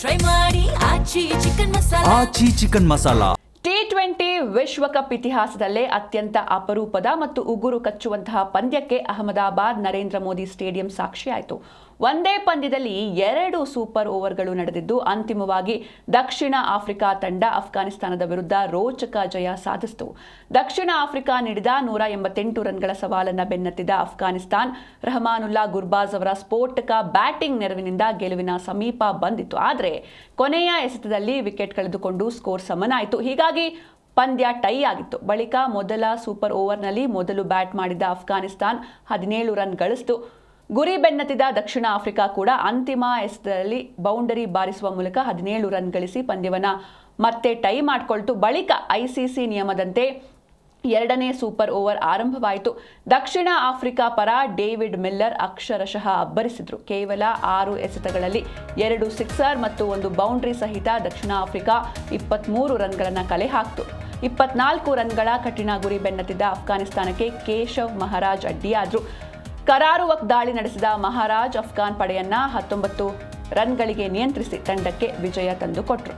Try ಮಾಡಿ ಆಚಿ chicken masala. T20 ವಿಶ್ವಕಪ್ ಇತಿಹಾಸದಲ್ಲೇ ಅತ್ಯಂತ ಅಪರೂಪದ ಮತ್ತು ಉಗುರು ಕಚ್ಚುವಂತಹ ಪಂದ್ಯಕ್ಕೆ ಅಹಮದಾಬಾದ್ ನರೇಂದ್ರ ಮೋದಿ ಸ್ಟೇಡಿಯಂ ಸಾಕ್ಷಿಯಾಯಿತು. ಒಂದೇ ಪಂದ್ಯದಲ್ಲಿ 2 ಸೂಪರ್ ಓವರ್ಗಳು ನಡೆದಿದ್ದು ಅಂತಿಮವಾಗಿ ದಕ್ಷಿಣ ಆಫ್ರಿಕಾ ತಂಡ ಅಫ್ಘಾನಿಸ್ತಾನದ ವಿರುದ್ಧ ರೋಚಕ ಜಯ ಸಾಧಿಸಿತು. ದಕ್ಷಿಣ ಆಫ್ರಿಕಾ ನೀಡಿದ 188 ರನ್ಗಳ ಸವಾಲನ್ನು ಬೆನ್ನತ್ತಿದ ಅಫ್ಘಾನಿಸ್ತಾನ್ ರಹಮಾನುಲ್ಲಾ ಗುರ್ಬಾಜ್ ಅವರ ಸ್ಫೋಟಕ ಬ್ಯಾಟಿಂಗ್ ನೆರವಿನಿಂದ ಗೆಲುವಿನ ಸಮೀಪ ಬಂದಿತ್ತು. ಆದರೆ ಕೊನೆಯ ಎಸೆತದಲ್ಲಿ ವಿಕೆಟ್ ಕಳೆದುಕೊಂಡು ಸ್ಕೋರ್ ಸಮನಾಯಿತು. ಹೀಗಾಗಿ ಪಂದ್ಯ ಟೈ ಆಗಿತ್ತು. ಬಳಿಕ ಮೊದಲ ಸೂಪರ್ ಓವರ್ನಲ್ಲಿ ಮೊದಲು ಬ್ಯಾಟ್ ಮಾಡಿದ ಅಫ್ಘಾನಿಸ್ತಾನ್ 17 ರನ್ ಗಳಿಸಿತು. ಗುರಿ ಬೆನ್ನತ್ತಿದ ದಕ್ಷಿಣ ಆಫ್ರಿಕಾ ಕೂಡ ಅಂತಿಮ ಎಸೆತದಲ್ಲಿ ಬೌಂಡರಿ ಬಾರಿಸುವ ಮೂಲಕ 17 ರನ್ ಗಳಿಸಿ ಪಂದ್ಯವನ್ನು ಮತ್ತೆ ಟೈ ಮಾಡಿಕೊಳ್ತು. ಬಳಿಕ ಐಸಿಸಿ ನಿಯಮದಂತೆ 2ನೇ ಸೂಪರ್ ಓವರ್ ಆರಂಭವಾಯಿತು. ದಕ್ಷಿಣ ಆಫ್ರಿಕಾ ಪರ ಡೇವಿಡ್ ಮಿಲ್ಲರ್ ಅಕ್ಷರಶಃ ಅಬ್ಬರಿಸಿದ್ರು. ಕೇವಲ 6 ಎಸೆತಗಳಲ್ಲಿ 2 ಸಿಕ್ಸರ್ ಮತ್ತು 1 ಬೌಂಡರಿ ಸಹಿತ ದಕ್ಷಿಣ ಆಫ್ರಿಕಾ 23 ರನ್ಗಳನ್ನು ಕಲೆ ಹಾಕಿತು. 24 ರನ್ಗಳ ಕಠಿಣ ಗುರಿ ಬೆನ್ನತ್ತಿದ್ದ ಅಫ್ಘಾನಿಸ್ತಾನಕ್ಕೆ ಕೇಶವ್ ಮಹಾರಾಜ್ ಅಡ್ಡಿಯಾದ್ರು. ಕರಾರುವಕ್ ದಾಳಿ ನಡೆಸಿದ ಮಹಾರಾಜ್ ಅಫ್ಘಾನ್ ಪಡೆಯನ್ನ 19 ರನ್ಗಳಿಗೆ ನಿಯಂತ್ರಿಸಿ ತಂಡಕ್ಕೆ ವಿಜಯ ತಂದುಕೊಟ್ರು.